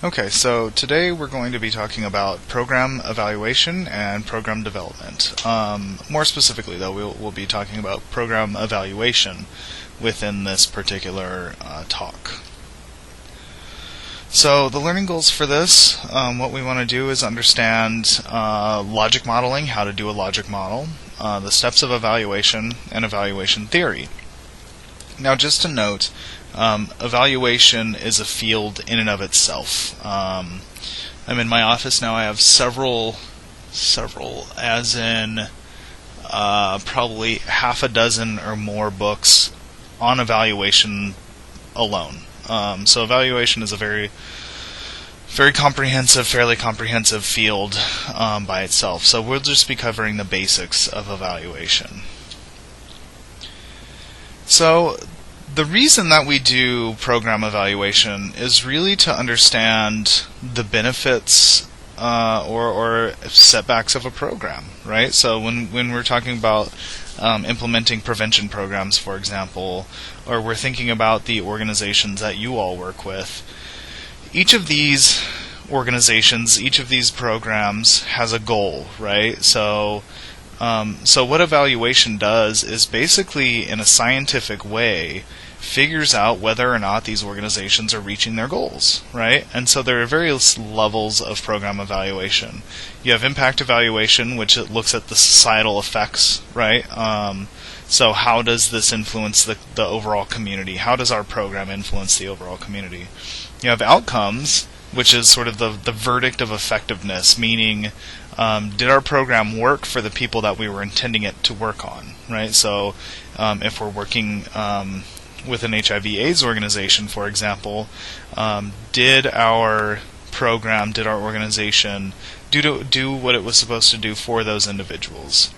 Okay, so today we're going to be talking about program evaluation and program development. More specifically, though, we'll be talking about program evaluation within this particular talk. So the learning goals for this, what we want to do is understand logic modeling, how to do a logic model, the steps of evaluation, and evaluation theory. Now, just to note, evaluation is a field in and of itself. I'm in my office now. I have several, as in probably half a dozen or more books on evaluation alone. So evaluation is a very comprehensive, fairly comprehensive field by itself. So we'll just be covering the basics of evaluation. So the reason that we do program evaluation is really to understand the benefits or setbacks of a program, right? So when we're talking about implementing prevention programs, for example, or we're thinking about the organizations that you all work with, each of these organizations, each of these programs has a goal, right? So what evaluation does is basically, in a scientific way, figures out whether or not these organizations are reaching their goals, right? And so there are various levels of program evaluation. You have impact evaluation, which it looks at the societal effects, right? So how does this influence the overall community? How does our program influence the overall community? You have outcomes, which is sort of the verdict of effectiveness, meaning did our program work for the people that we were intending it to work on, right? So if we're working with an HIV/AIDS organization, for example, did our program, did our organization do what it was supposed to do for those individuals?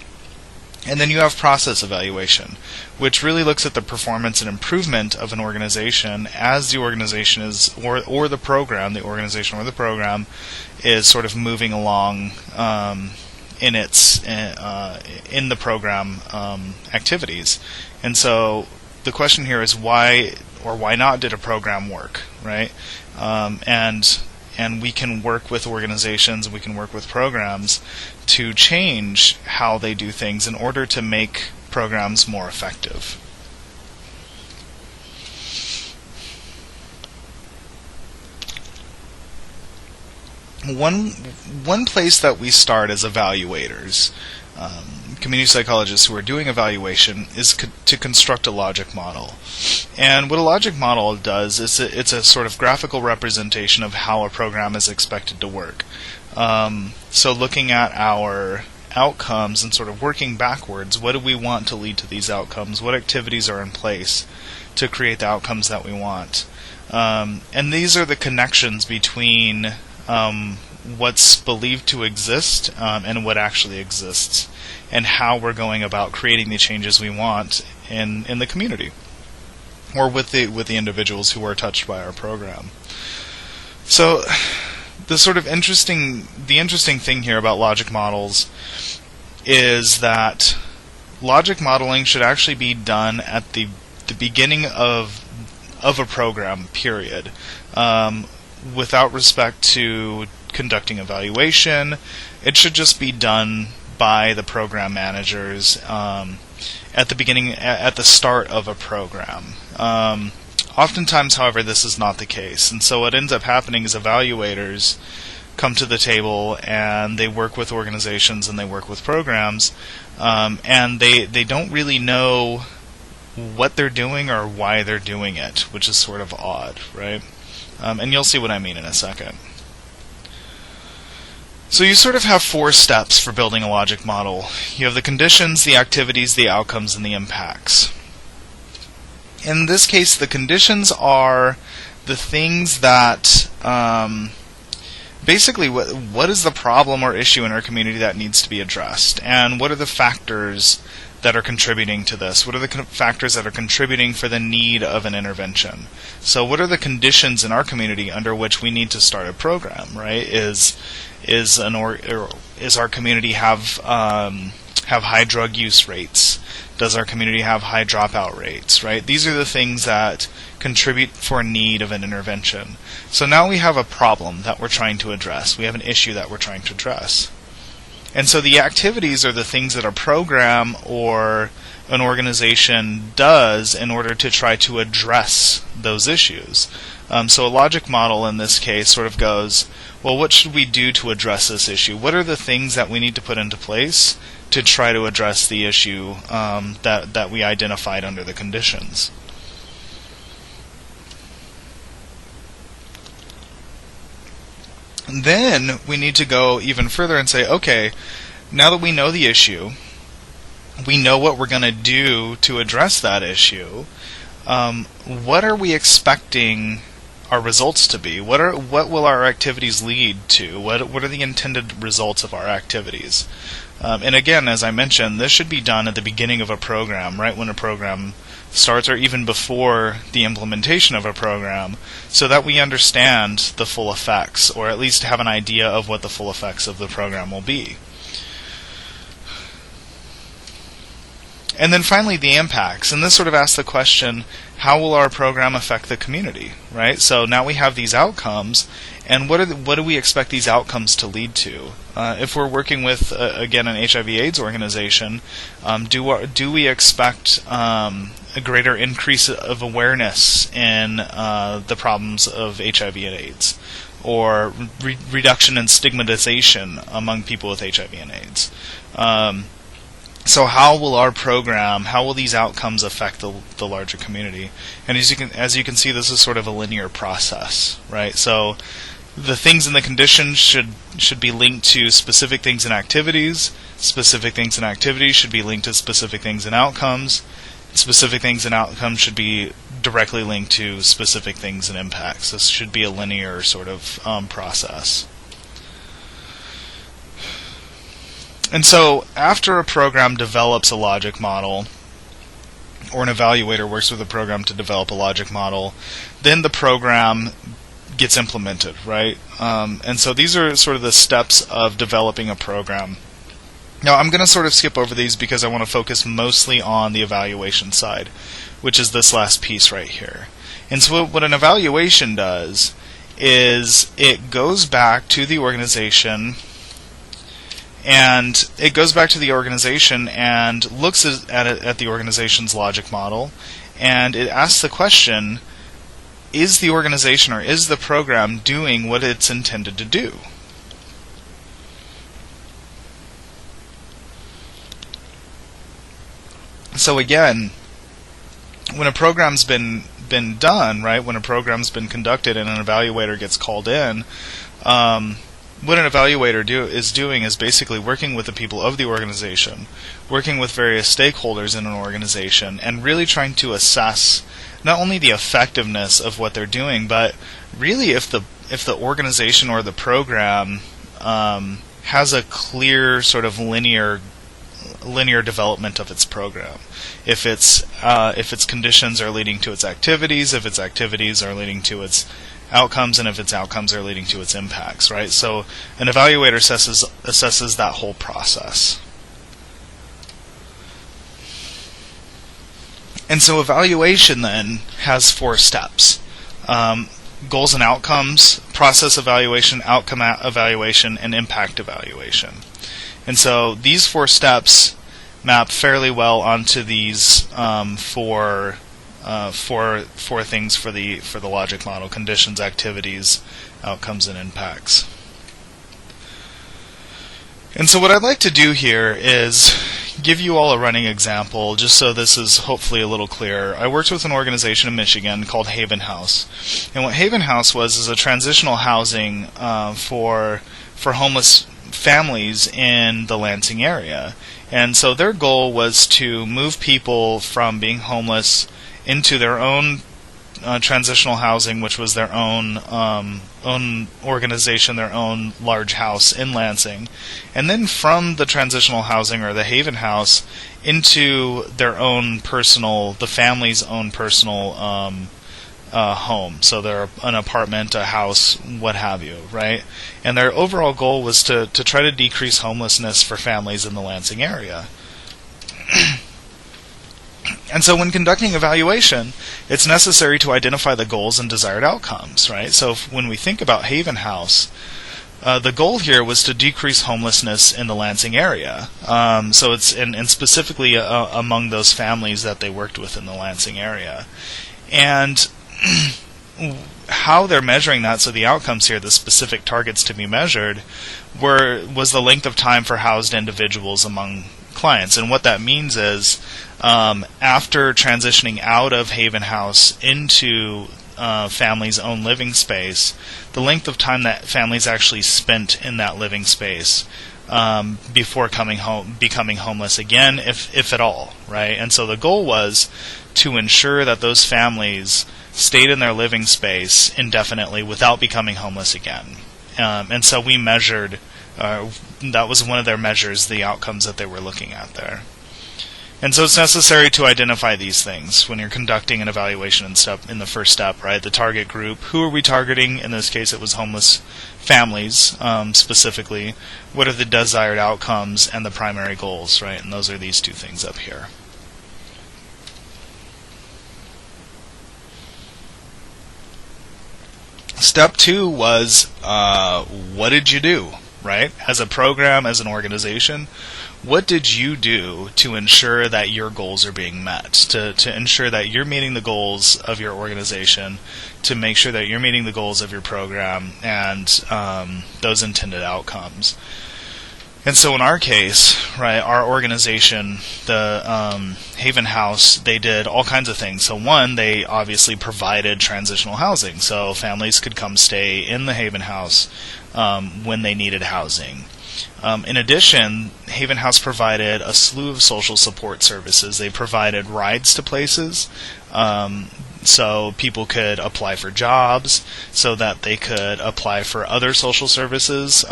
And then you have process evaluation, which really looks at the performance and improvement of an organization as the organization is, or the program, the organization or the program is sort of moving along in the program activities. And so the question here is why or why not did a program work, right? And we can work with organizations, we can work with programs to change how they do things in order to make programs more effective. One place that we start as evaluators, community psychologists who are doing evaluation, is to construct a logic model. And what a logic model does is it's a sort of graphical representation of how a program is expected to work. So looking at our outcomes and sort of working backwards, what do we want to lead to these outcomes? What activities are in place to create the outcomes that we want? And these are the connections between what's believed to exist and what actually exists, and how we're going about creating the changes we want in the community, or with the individuals who are touched by our program. So the interesting thing here about logic models is that logic modeling should actually be done at the beginning of a program, period, without respect to conducting evaluation. It should just be done by the program managers at the beginning, at the start of a program. Oftentimes, however, this is not the case, and so what ends up happening is evaluators come to the table and they work with organizations and they work with programs, and they don't really know what they're doing or why they're doing it, which is sort of odd, right? And you'll see what I mean in a second. So you sort of have four steps for building a logic model. You have the conditions, the activities, the outcomes, and the impacts. In this case, the conditions are the things that basically what is the problem or issue in our community that needs to be addressed, and what are the factors that are contributing to this? What are the factors that are contributing for the need of an intervention? So what are the conditions in our community under which we need to start a program, right? Is our community have have high drug use rates? Does our community have high dropout rates, right? These are the things that contribute for need of an intervention. So now we have a problem that we're trying to address. We have an issue that we're trying to address. And so the activities are the things that a program or an organization does in order to try to address those issues. So a logic model in this case sort of goes, well, what should we do to address this issue? What are the things that we need to put into place to try to address the issue that we identified under the conditions? And then we need to go even further and say, okay, now that we know the issue, we know what we're going to do to address that issue, what are we expecting our results to be? What will our activities lead to? What are the intended results of our activities? And again, as I mentioned, this should be done at the beginning of a program, right when a program starts, or even before the implementation of a program, so that we understand the full effects, or at least have an idea of what the full effects of the program will be. And then finally, the impacts. And this sort of asks the question, how will our program affect the community, right? So now we have these outcomes, and what do we expect these outcomes to lead to? If we're working with, again, an HIV/AIDS organization, do we expect a greater increase of awareness in the problems of HIV and AIDS? Or reduction in stigmatization among people with HIV and AIDS? So how will our program, how will these outcomes affect the larger community? And as you can see, this is sort of a linear process, right? So the things in the conditions should be linked to specific things and activities. Specific things and activities should be linked to specific things and outcomes. Specific things and outcomes should be directly linked to specific things and impacts. This should be a linear sort of process. And so after a program develops a logic model, or an evaluator works with a program to develop a logic model, then the program gets implemented, right? And so these are sort of the steps of developing a program. Now I'm going to sort of skip over these because I want to focus mostly on the evaluation side, which is this last piece right here. And so what an evaluation does is it goes back to the organization, and it goes back to the organization and looks at the organization's logic model, and it asks the question, is the organization or is the program doing what it's intended to do? So again, when a program's been done, right, when a program's been conducted and an evaluator gets called in, what an evaluator is basically working with the people of the organization, working with various stakeholders in an organization, and really trying to assess not only the effectiveness of what they're doing, but really if the organization or the program has a clear sort of linear development of its program. If its conditions are leading to its activities, if its activities are leading to its outcomes, and if its outcomes are leading to its impacts, right? So an evaluator assesses that whole process. And so evaluation then has 4 steps. Goals and outcomes, process evaluation, outcome evaluation, and impact evaluation. And so these 4 steps map fairly well onto these four things for the logic model: conditions, activities, outcomes, and impacts. And so what I'd like to do here is give you all a running example, just so this is hopefully a little clearer. I worked with an organization in Michigan called Haven House. And what Haven House is a transitional housing for homeless families in the Lansing area. And so their goal was to move people from being homeless into their own transitional housing, which was their own organization, their own large house in Lansing, and then from the transitional housing, or the Haven House, into their own personal, the family's own personal home. So they're an apartment, a house, what have you, right? And their overall goal was to try to decrease homelessness for families in the Lansing area. And so when conducting evaluation, it's necessary to identify the goals and desired outcomes, right? So when we think about Haven House, the goal here was to decrease homelessness in the Lansing area. So it's and specifically among those families that they worked with in the Lansing area. And how they're measuring that, so the outcomes here, the specific targets to be measured, was the length of time for housed individuals among clients. And what that means is, after transitioning out of Haven House into family's own living space, the length of time that families actually spent in that living space before becoming homeless again, if at all, right? And so the goal was to ensure that those families stayed in their living space indefinitely without becoming homeless again. And so we measured, that was one of their measures, the outcomes that they were looking at there. And so it's necessary to identify these things when you're conducting an evaluation in the first step, right? The target group, who are we targeting? In this case, it was homeless families, specifically. What are the desired outcomes and the primary goals, right? And those are these two things up here. Step 2 was, what did you do, right? As a program, as an organization, what did you do to ensure that your goals are being met, to ensure that you're meeting the goals of your organization, to make sure that you're meeting the goals of your program and those intended outcomes? And so in our case, right, our organization, the Haven House, they did all kinds of things. So one, they obviously provided transitional housing, so families could come stay in the Haven House when they needed housing. In addition, Haven House provided a slew of social support services. They provided rides to places, so people could apply for jobs, so that they could apply for other social services,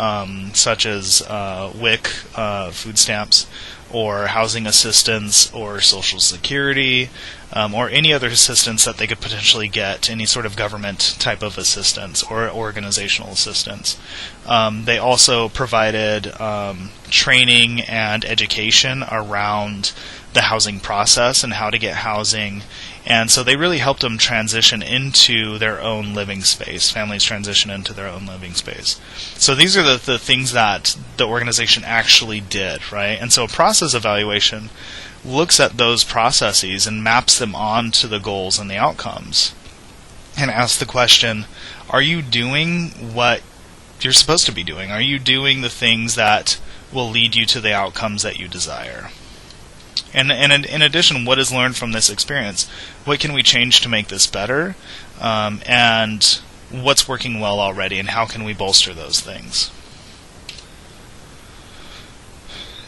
such as WIC, food stamps, or housing assistance, or Social Security, or any other assistance that they could potentially get, any sort of government type of assistance or organizational assistance. They also provided training and education around the housing process and how to get housing. And so they really helped them transition into their own living space, families transition into their own living space. So these are the things that the organization actually did, right? And so a process evaluation looks at those processes and maps them onto the goals and the outcomes and asks the question, are you doing what you're supposed to be doing? Are you doing the things that will lead you to the outcomes that you desire? And in addition, what is learned from this experience? What can we change to make this better? And what's working well already, and how can we bolster those things?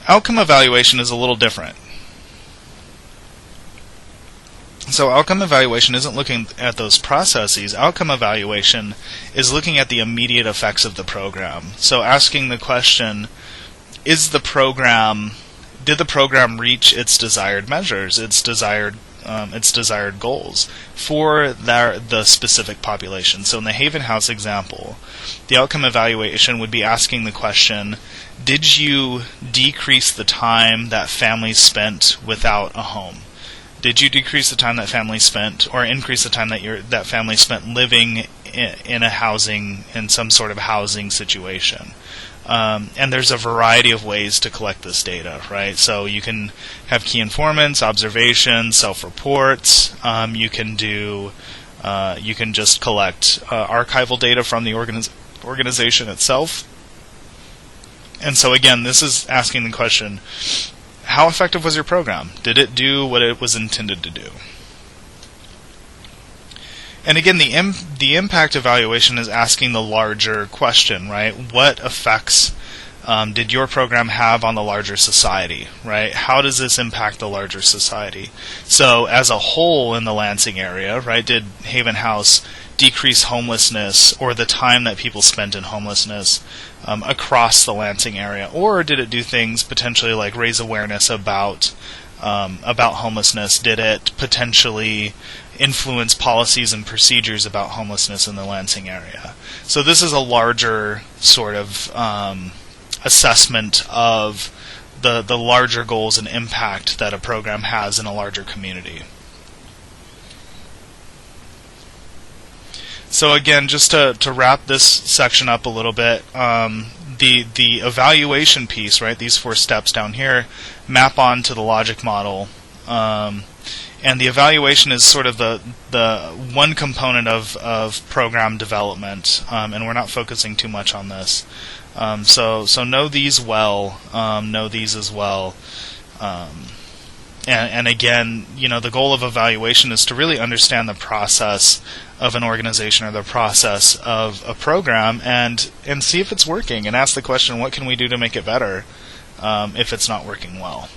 Outcome evaluation is a little different. So outcome evaluation isn't looking at those processes. Outcome evaluation is looking at the immediate effects of the program. So asking the question, did the program reach its desired measures, its desired goals for the specific population? So in the Haven House example, the outcome evaluation would be asking the question, did you decrease the time that families spent without a home? Did you decrease the time that families spent, or increase the time that families spent living in some sort of housing situation? And there's a variety of ways to collect this data, right? So you can have key informants, observations, self-reports. You can just collect archival data from the organization itself. And so again, this is asking the question, how effective was your program? Did it do what it was intended to do? And again, the impact evaluation is asking the larger question, right? What effects did your program have on the larger society, right? How does this impact the larger society? So as a whole in the Lansing area, right, did Haven House decrease homelessness, or the time that people spent in homelessness across the Lansing area? Or did it do things potentially like raise awareness about homelessness? Did it potentially influence policies and procedures about homelessness in the Lansing area. So this is a larger sort of assessment of the larger goals and impact that a program has in a larger community. So again, just to wrap this section up a little bit, the evaluation piece, right? These 4 steps down here map onto the logic model, and the evaluation is sort of the one component of program development, and we're not focusing too much on this. So know these well, know these as well. And again, the goal of evaluation is to really understand the process of an organization or the process of a program and see if it's working, and ask the question, what can we do to make it better if it's not working well?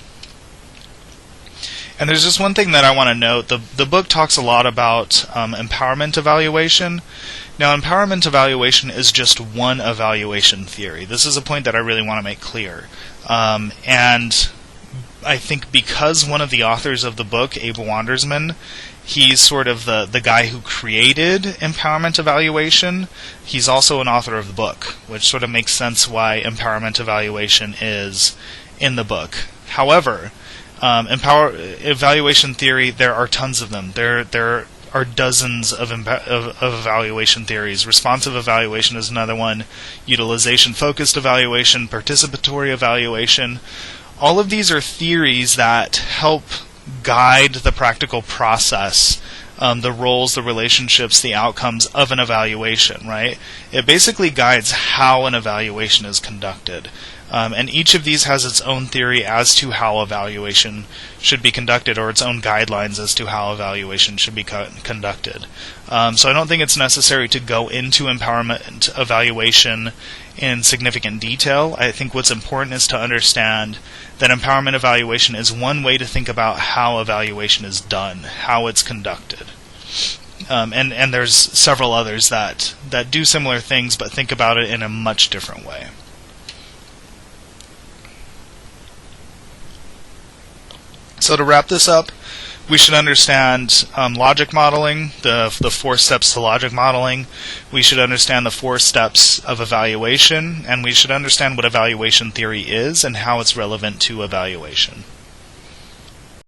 And there's just one thing that I want to note. The book talks a lot about empowerment evaluation. Now, empowerment evaluation is just one evaluation theory. This is a point that I really want to make clear. And I think because one of the authors of the book, Abe Wandersman, he's sort of the guy who created empowerment evaluation, he's also an author of the book, which sort of makes sense why empowerment evaluation is in the book. However, evaluation theory, there are tons of them. There are dozens of evaluation theories. Responsive evaluation is another one. Utilization-focused evaluation, participatory evaluation. All of these are theories that help guide the practical process, the roles, the relationships, the outcomes of an evaluation, right? It basically guides how an evaluation is conducted. And each of these has its own theory as to how evaluation should be conducted, or its own guidelines as to how evaluation should be conducted. So I don't think it's necessary to go into empowerment evaluation in significant detail. I think what's important is to understand that empowerment evaluation is one way to think about how evaluation is done, how it's conducted. And there's several others that do similar things but think about it in a much different way. So to wrap this up, we should understand logic modeling, the 4 steps to logic modeling. We should understand the 4 steps of evaluation, and we should understand what evaluation theory is and how it's relevant to evaluation.